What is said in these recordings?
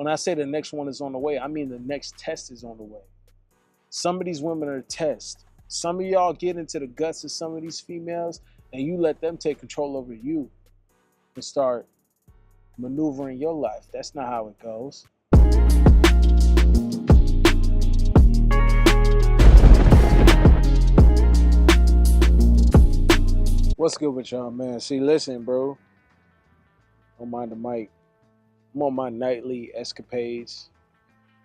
When I say the next one is on the way, I mean the next test is on the way. Some of these women are tests. Some of y'all get into the guts of some of these females and you let them take control over you and start maneuvering your life. That's not how it goes. What's good with y'all, man? See, listen, bro. Don't mind the mic. I'm on my nightly escapades.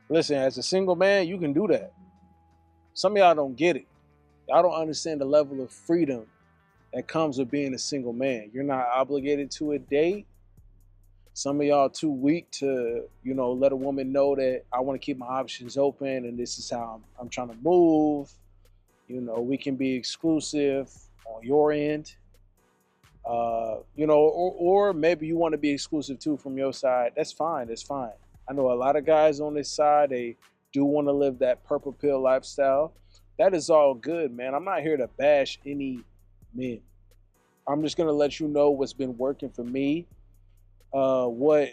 Listen, as a single man, you can do that. Some of y'all don't get it. Y'all don't understand the level of freedom that comes with being a single man. You're not obligated to a date. Some of y'all too weak to, let a woman know that I want to keep my options open and this is how I'm trying to move. We can be exclusive on your end. Or maybe you want to be exclusive too from your side. That's fine. That's fine. I know a lot of guys on this side, they do want to live that purple pill lifestyle. That is all good, man. I'm not here to bash any men. I'm just going to let you know what's been working for me, what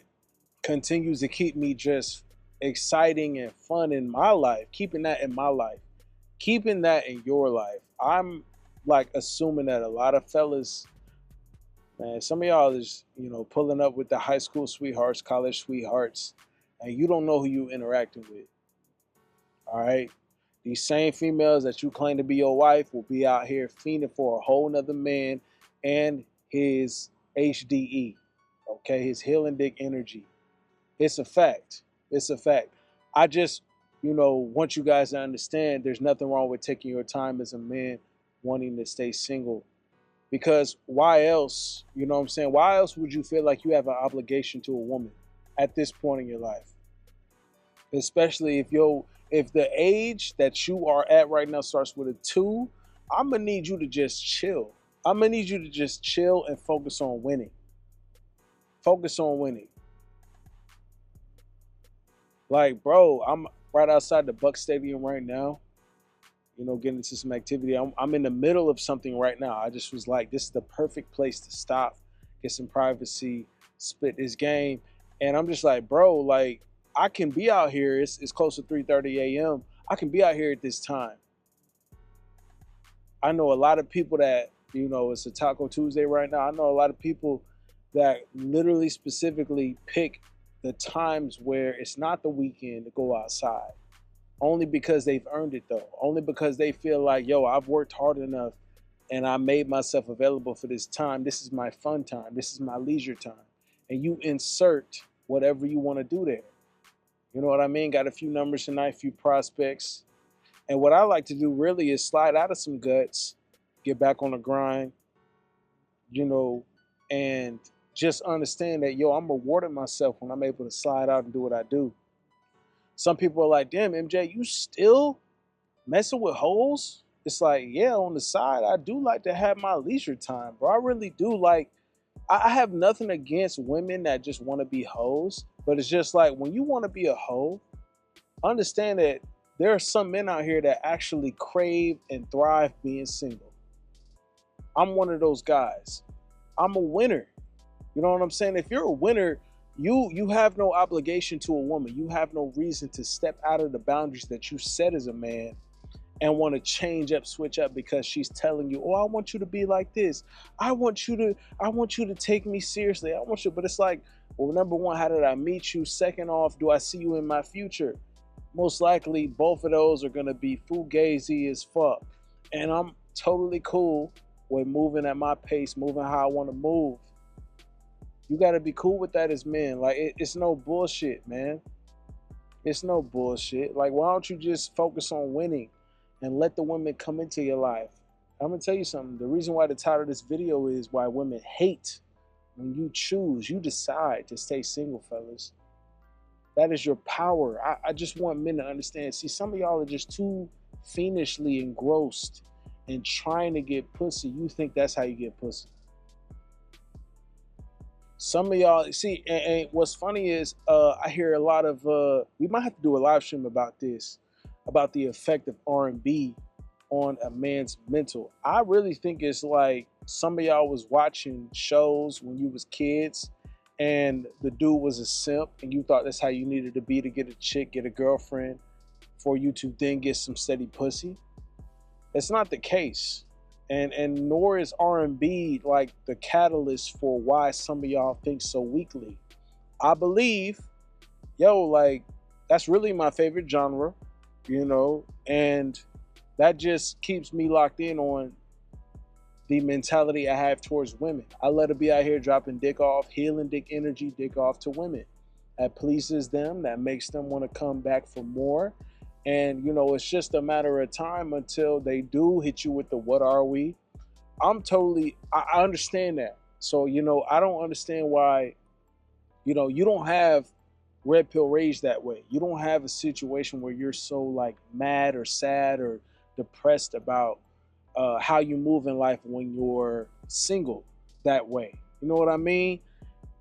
continues to keep me just exciting and fun in my life, keeping that in my life, keeping that in your life. I'm like assuming that a lot of fellas, man, some of y'all is, pulling up with the high school sweethearts, college sweethearts, and you don't know who you interacting with. All right? These same females that you claim to be your wife will be out here fiending for a whole nother man and his HDE, okay? His healing dick energy. It's a fact. It's a fact. I just, want you guys to understand there's nothing wrong with taking your time as a man wanting to stay single. Because why else, why else would you feel like you have an obligation to a woman at this point in your life? Especially if the age that you are at right now starts with a 2, I'm going to need you to just chill. I'm going to need you to just chill and focus on winning. Focus on winning. Like, bro, I'm right outside the Buck Stadium right now. Getting into some activity. I'm in the middle of something right now. I just was like, this is the perfect place to stop, get some privacy, spit this game. And I'm just like, bro, like, I can be out here. It's close to 3:30 a.m. I can be out here at this time. I know a lot of people that, it's a Taco Tuesday right now. I know a lot of people that literally specifically pick the times where it's not the weekend to go outside. Only because they've earned it, though. Only because they feel like, yo, I've worked hard enough and I made myself available for this time. This is my fun time. This is my leisure time. And you insert whatever you want to do there. You know what I mean? Got a few numbers tonight, a few prospects. And what I like to do really is slide out of some guts, get back on the grind, and just understand that, yo, I'm rewarding myself when I'm able to slide out and do what I do. Some people are like, damn, MJ, you still messing with hoes? It's like, yeah, on the side, I do like to have my leisure time, bro. I really do. Like, I have nothing against women that just want to be hoes, but it's just like, when you want to be a hoe, understand that there are some men out here that actually crave and thrive being single. I'm one of those guys. I'm a winner. You know what I'm saying? If you're a winner, you have no obligation to a woman. You have no reason to step out of the boundaries that you set as a man and want to change up, switch up because she's telling you, oh, I want you to be like this. I want you to take me seriously. But it's like, well, number one, how did I meet you? Second off, do I see you in my future? Most likely, both of those are going to be fugazi as fuck. And I'm totally cool with moving at my pace, moving how I want to move. You got to be cool with that as men. Like, it's no bullshit, man. It's no bullshit. Like, why don't you just focus on winning and let the women come into your life? I'm going to tell you something. The reason why the title of this video is why women hate when you decide to stay single, fellas. That is your power. I just want men to understand. See, some of y'all are just too fiendishly engrossed in trying to get pussy. You think that's how you get pussy. Some of y'all, see, and what's funny is I hear a lot of, we might have to do a live stream about this, about the effect of R&B on a man's mental. I really think it's like some of y'all was watching shows when you was kids and the dude was a simp, and you thought that's how you needed to be to get a chick, get a girlfriend, for you to then get some steady pussy. That's not the case. And nor is R&B like the catalyst for why some of y'all think so weakly. I believe, yo, like, that's really my favorite genre, you know, and that just keeps me locked in on the mentality I have towards women. I let her be out here dropping dick off, healing dick energy, dick off to women. That pleases them, that makes them want to come back for more. And, you know, it's just a matter of time until they do hit you with the what are we? I understand that. So, you know, I don't understand why, you know, you don't have red pill rage that way. You don't have a situation where you're so like mad or sad or depressed about how you move in life when you're single that way. You know what I mean?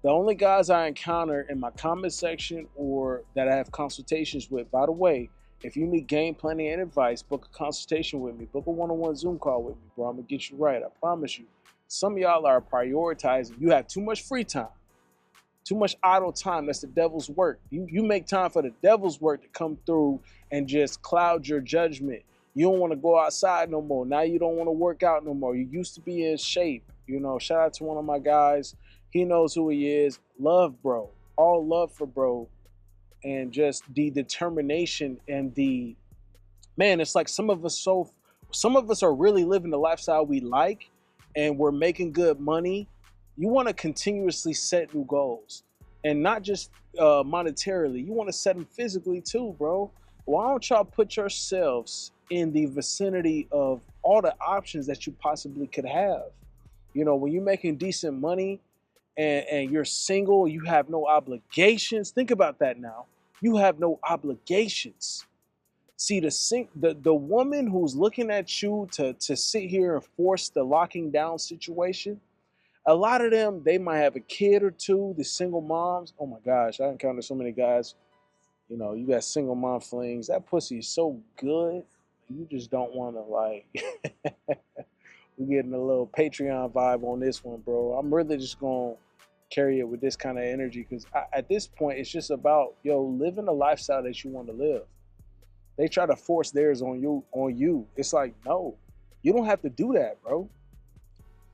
The only guys I encounter in my comment section or that I have consultations with, by the way, if you need game planning and advice, book a consultation with me. Book a one-on-one Zoom call with me, bro. I'm going to get you right. I promise you. Some of y'all are prioritizing. You have too much free time, too much idle time. That's the devil's work. You make time for the devil's work to come through and just cloud your judgment. You don't want to go outside no more. Now you don't want to work out no more. You used to be in shape. You know, shout out to one of my guys. He knows who he is. Love, bro. All love for bro. And just the determination and the, man, it's like some of us are really living the lifestyle we like and we're making good money. You want to continuously set new goals, and not just monetarily. You want to set them physically too, bro. Why don't y'all put yourselves in the vicinity of all the options that you possibly could have? You know, when you're making decent money and you're single, you have no obligations. Think about that now. You have no obligations. See, the woman who's looking at you to sit here and force the locking down situation, a lot of them, they might have a kid or two, the single moms. Oh my gosh, I encountered so many guys. You know, you got single mom flings. That pussy is so good. You just don't want to, like, we're getting a little Patreon vibe on this one, bro. I'm really just going to carry it with this kind of energy because at this point, it's just about, yo, living a lifestyle that you want to live. They try to force theirs on you. It's like, no, you don't have to do that, bro.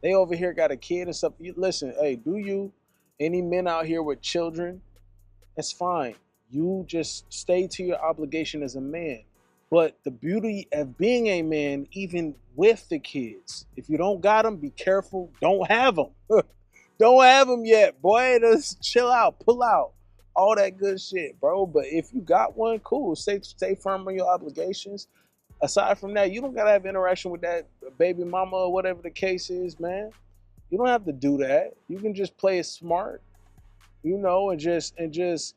They over here got a kid and stuff. Listen, hey, do you? Any men out here with children, it's fine. You just stay to your obligation as a man. But the beauty of being a man, even with the kids, if you don't got them, be careful. Don't have them. Don't have them yet, boy. Just chill out, pull out, all that good shit, bro. But if you got one, cool. Stay firm on your obligations. Aside from that, you don't gotta have interaction with that baby mama or whatever the case is, man. You don't have to do that. You can just play it smart, you know, and just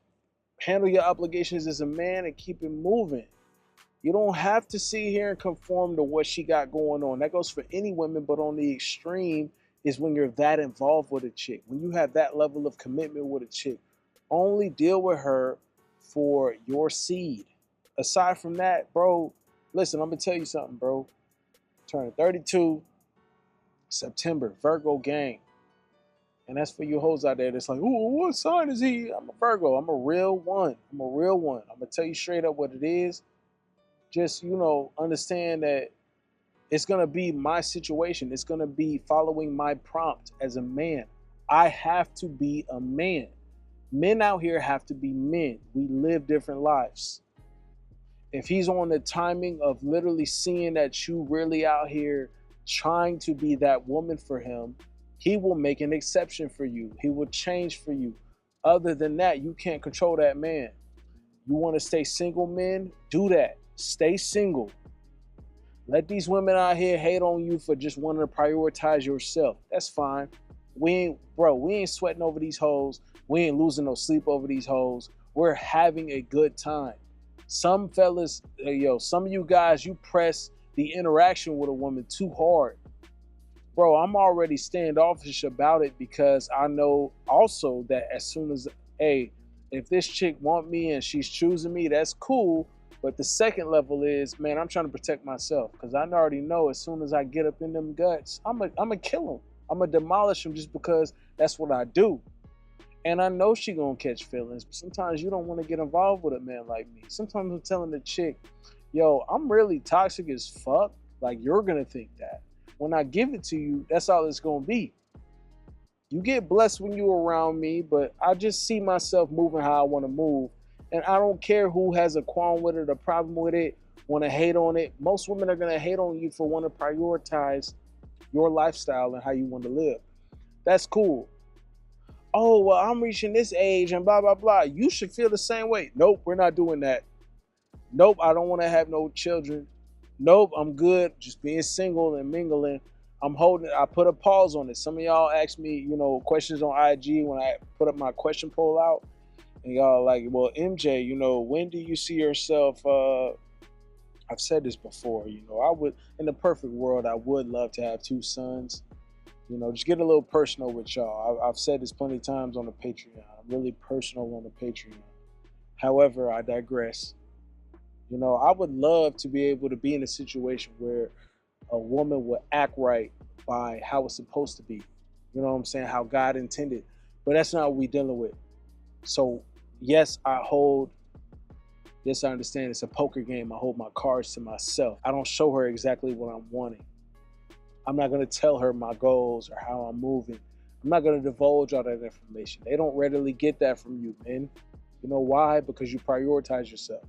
handle your obligations as a man and keep it moving. You don't have to sit here and conform to what she got going on. That goes for any women, but on the extreme is when you're that involved with a chick. When you have that level of commitment with a chick, only deal with her for your seed. Aside from that, bro, listen, I'm going to tell you something, bro. Turning 32, September, Virgo gang. And that's for you hoes out there that's like, oh, what sign is he? I'm a Virgo. I'm a real one. I'm going to tell you straight up what it is. Just, you know, understand that it's going to be my situation. It's going to be following my prompt as a man. I have to be a man. Men out here have to be men. We live different lives. If he's on the timing of literally seeing that you really out here trying to be that woman for him, he will make an exception for you. He will change for you. Other than that, you can't control that man. You want to stay single, men? Do that. Stay single. Let these women out here hate on you for just wanting to prioritize yourself. That's fine. We ain't sweating over these hoes. We ain't losing no sleep over these hoes. We're having a good time. Some fellas, some of you guys, you press the interaction with a woman too hard. Bro, I'm already standoffish about it because I know also that as soon as, hey, if this chick want me and she's choosing me, that's cool. But the second level is, man, I'm trying to protect myself because I already know as soon as I get up in them guts, I'm a kill them. I'm going to demolish them just because that's what I do. And I know she gonna catch feelings, but sometimes you don't want to get involved with a man like me. Sometimes I'm telling the chick, yo, I'm really toxic as fuck. Like, you're gonna think that. When I give it to you, that's all it's gonna be. You get blessed when you're around me, but I just see myself moving how I want to move. And I don't care who has a qualm with it, a problem with it, want to hate on it. Most women are gonna hate on you for wanting to prioritize your lifestyle and how you want to live. That's cool. Oh, well, I'm reaching this age and blah, blah, blah. You should feel the same way. Nope, we're not doing that. Nope, I don't want to have no children. Nope, I'm good just being single and mingling. I put a pause on it. Some of y'all ask me, questions on IG when I put up my question poll out. And y'all like, well, MJ, when do you see yourself? I've said this before, I would, in the perfect world, I would love to have 2 sons. Just get a little personal with y'all. I've said this plenty of times on the Patreon. I'm really personal on the Patreon. However, I digress. I would love to be able to be in a situation where a woman would act right by how it's supposed to be. You know what I'm saying? How God intended. But that's not what we're dealing with. So, yes, I understand it's a poker game. I hold my cards to myself. I don't show her exactly what I'm wanting. I'm not going to tell her my goals or how I'm moving. I'm not going to divulge all that information. They don't readily get that from you, man. You know why? Because you prioritize yourself.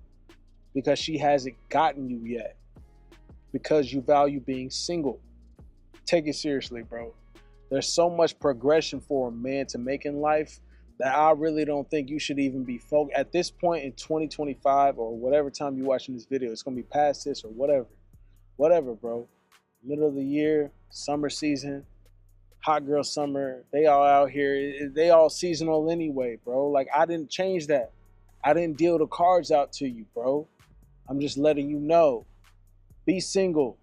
Because she hasn't gotten you yet. Because you value being single. Take it seriously, bro. There's so much progression for a man to make in life that I really don't think you should even be focused. At this point in 2025 or whatever time you're watching this video, it's going to be past this or whatever. Whatever, bro. Middle of the year, summer season, hot girl summer, they all out here. They all seasonal anyway, bro. Like, I didn't change that. I didn't deal the cards out to you, bro. I'm just letting you know. Be single.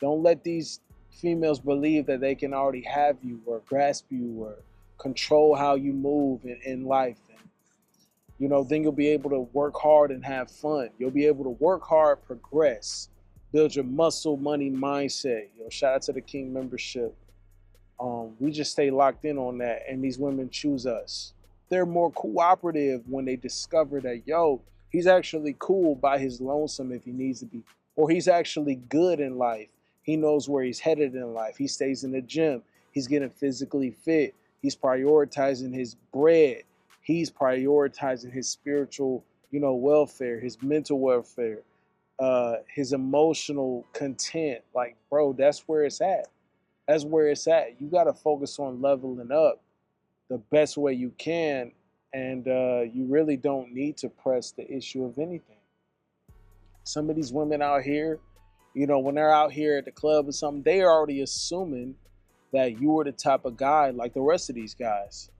Don't let these females believe that they can already have you or grasp you or control how you move in life. And, then you'll be able to work hard and have fun. You'll be able to work hard, progress. Build your muscle money mindset. Shout out to the King membership. We just stay locked in on that, and these women choose us. They're more cooperative when they discover that, he's actually cool by his lonesome if he needs to be, or he's actually good in life. He knows where he's headed in life. He stays in the gym. He's getting physically fit. He's prioritizing his bread. He's prioritizing his spiritual, welfare, his mental welfare. His emotional content. Like, bro, that's where it's at. That's where it's at. You got to focus on leveling up the best way you can, and you really don't need to press the issue of anything. Some of these women out here, when they're out here at the club or something, they are already assuming that you are the type of guy like the rest of these guys.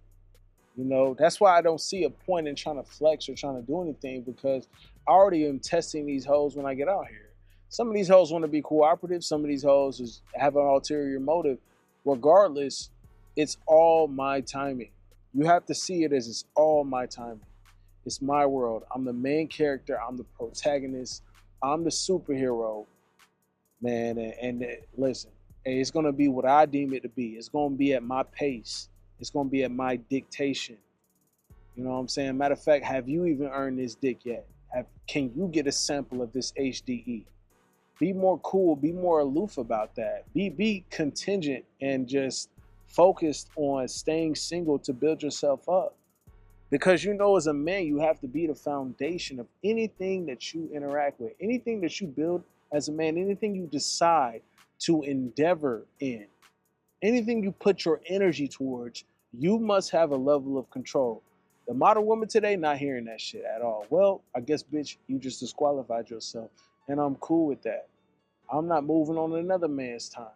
That's why I don't see a point in trying to flex or trying to do anything, because I already am testing these hoes when I get out here. Some of these hoes want to be cooperative. Some of these hoes have an ulterior motive. Regardless, it's all my timing. You have to see it as it's all my timing. It's my world. I'm the main character. I'm the protagonist. I'm the superhero, man. And listen, it's going to be what I deem it to be. It's going to be at my pace. It's going to be at my dictation. You know what I'm saying? Matter of fact, have you even earned this dick yet? Can you get a sample of this HDE? Be more cool. Be more aloof about that. Be contingent and just focused on staying single to build yourself up. Because as a man, you have to be the foundation of anything that you interact with, anything that you build as a man, anything you decide to endeavor in. Anything you put your energy towards, you must have a level of control. The modern woman today, not hearing that shit at all. Well, I guess, bitch, you just disqualified yourself. And I'm cool with that. I'm not moving on another man's time.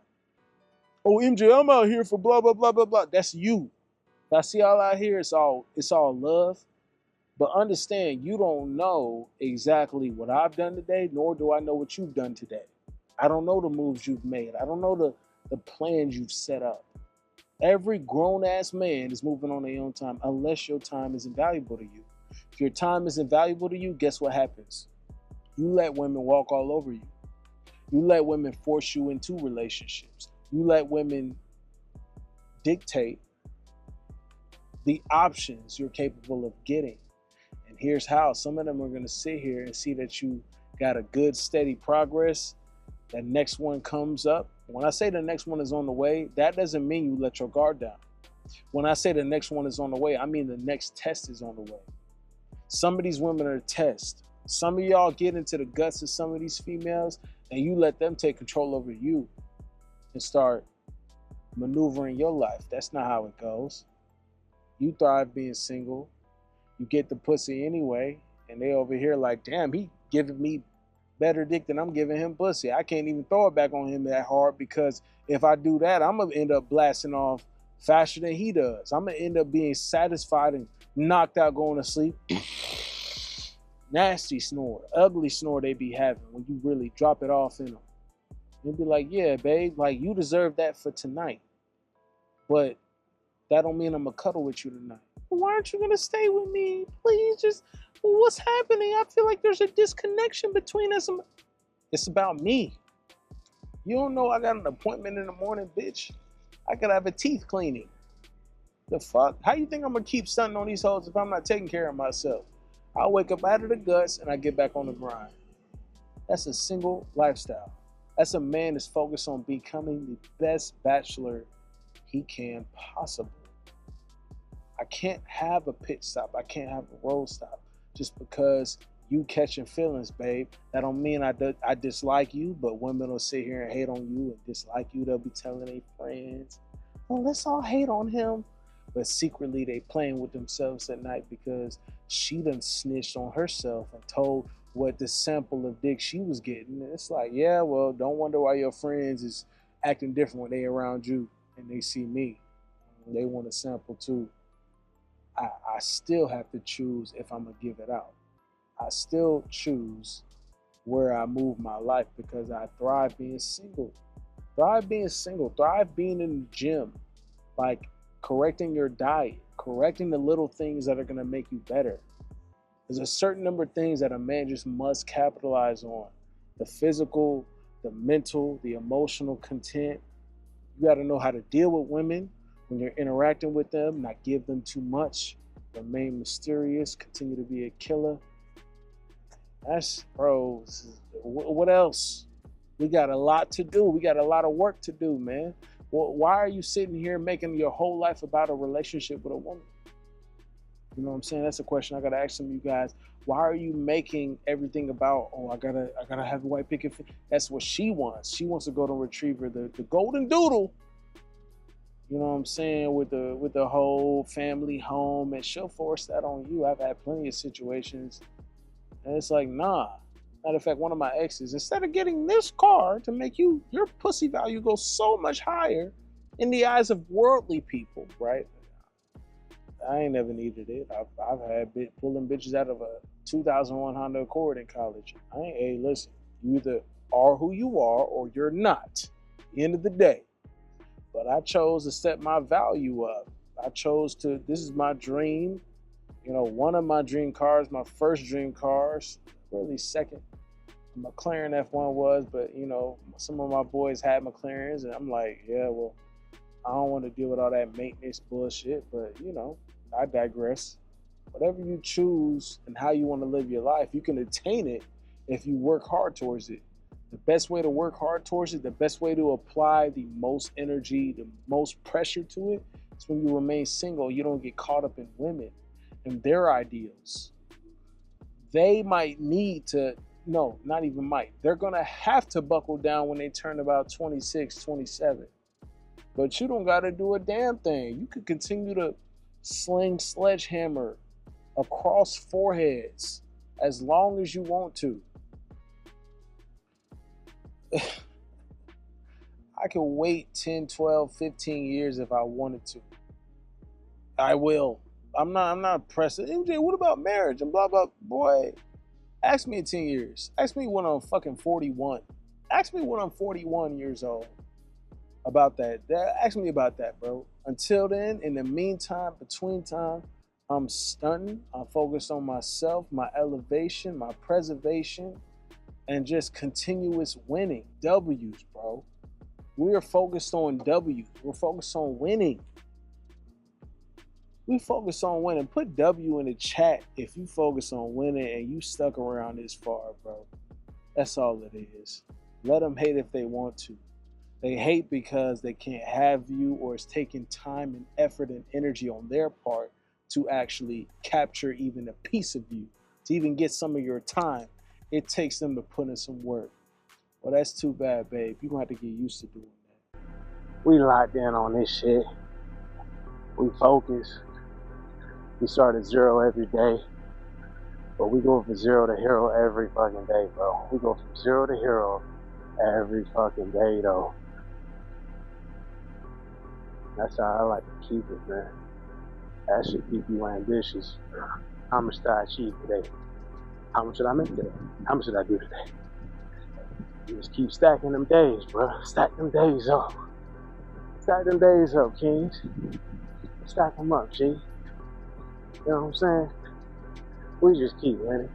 Oh, MJ, I'm out here for blah, blah, blah, blah, blah. That's you. If I see y'all out here, it's all love. But understand, you don't know exactly what I've done today, nor do I know what you've done today. I don't know the moves you've made. I don't know the plans you've set up. Every grown-ass man is moving on their own time unless your time is invaluable to you. If your time is invaluable to you, guess what happens? You let women walk all over you. You let women force you into relationships. You let women dictate the options you're capable of getting. And here's how. Some of them are going to sit here and see that you got a good, steady progress. That next one comes up. When I say the next one is on the way, that doesn't mean you let your guard down. When I say the next one is on the way, I mean the next test is on the way. Some of these women are tests. Some of y'all get into the guts of some of these females and you let them take control over you and start maneuvering your life. That's not how it goes. You thrive being single. You get the pussy anyway, and they over here like, damn, he giving me better dick than I'm giving him pussy. I can't even throw it back on him that hard, because if I do that, I'm gonna end up blasting off faster than he does. I'm gonna end up being satisfied and knocked out going to sleep. Nasty snore, ugly snore they be having when you really drop it off in them. You'll be like, yeah, babe, like you deserve that for tonight. But that don't mean I'm gonna cuddle with you tonight. Why aren't you gonna stay with me? Please, just what's happening? I feel like there's a disconnection between us. It's about me. You don't know I got an appointment in the morning, bitch. I gotta have a teeth cleaning. The fuck? How you think I'm gonna keep stunting on these hoes if I'm not taking care of myself? I wake up out of the guts and I get back on the grind. That's a single lifestyle. That's a man that's focused on becoming the best bachelor he can possibly. I can't have a pit stop. I can't have a road stop just because you catching feelings, babe. That don't mean I dislike you, but women will sit here and hate on you and dislike you. They'll be telling their friends, well, let's all hate on him. But secretly they playing with themselves at night because she done snitched on herself and told what the sample of dick she was getting. And it's like, yeah, well, don't wonder why your friends is acting different when they around you and they see me. They want to sample too. I still have to choose if I'm going to give it out. I still choose where I move my life because I thrive being single. Thrive being single. Thrive being in the gym. Like correcting your diet. Correcting the little things that are going to make you better. There's a certain number of things that a man just must capitalize on. The physical, the mental, the emotional content. You got to know how to deal with women when you're interacting with them, not give them too much, remain mysterious, continue to be a killer. That's, bro, what else? We got a lot to do. We got a lot of work to do, man. Well, why are you sitting here making your whole life about a relationship with a woman? You know what I'm saying? That's a question I got to ask some of you guys. Why are you making everything about, oh, I gotta have a white picket fence? That's what she wants. She wants to go to retriever, the golden doodle. You know what I'm saying, with the whole family home, and she'll force that on you. I've had plenty of situations, and it's like, nah. Matter of fact, one of my exes, instead of getting this car to make your pussy value go so much higher in the eyes of worldly people, right? I ain't never needed it. I've had pulling bitches out of a 2001 Honda Accord in college. Hey, listen, you either are who you are or you're not. At the end of the day. But I chose to step my value up. I chose to, this is my dream. You know, one of my dream cars, my first dream cars, really second, McLaren F1 was, but you know, some of my boys had McLarens and I'm like, yeah, well, I don't want to deal with all that maintenance bullshit, but you know, I digress. Whatever you choose and how you want to live your life, you can attain it if you work hard towards it. The best way to work hard towards it, the best way to apply the most energy, the most pressure to it, is when you remain single. You don't get caught up in women and their ideals. They might need to, no, not even might. They're going to have to buckle down when they turn about 26, 27. But you don't got to do a damn thing. You could continue to sling sledgehammer across foreheads as long as you want to. I can wait 10, 12, 15 years if I wanted to. I will. I'm not pressing. MJ, what about marriage and blah, blah, boy? Ask me in 10 years. Ask me when I'm fucking 41. Ask me when I'm 41 years old about that. Ask me about that, bro. Until then, in the meantime, between time, I'm stunting. I'm focused on myself, my elevation, my preservation, and just continuous winning. W's, bro. We are focused on W's. We're focused on winning. We focus on winning. Put W in the chat if you focus on winning and you stuck around this far, bro. That's all it is. Let them hate if they want to. They hate because they can't have you, or it's taking time and effort and energy on their part to actually capture even a piece of you, to even get some of your time. It takes them to put in some work. Well, that's too bad, babe. You're going to have to get used to doing that. We locked in on this shit. We focus. We start at 0 every day. But we go from 0 to hero every fucking day, bro. We go from 0 to hero every fucking day, though. That's how I like to keep it, man. That should keep you ambitious. How much did I achieve today? How much did I make today? How much did I do today? You just keep stacking them days, bro. Stack them days up. Stack them days up, kings. Stack them up, G. You know what I'm saying? We just keep winning.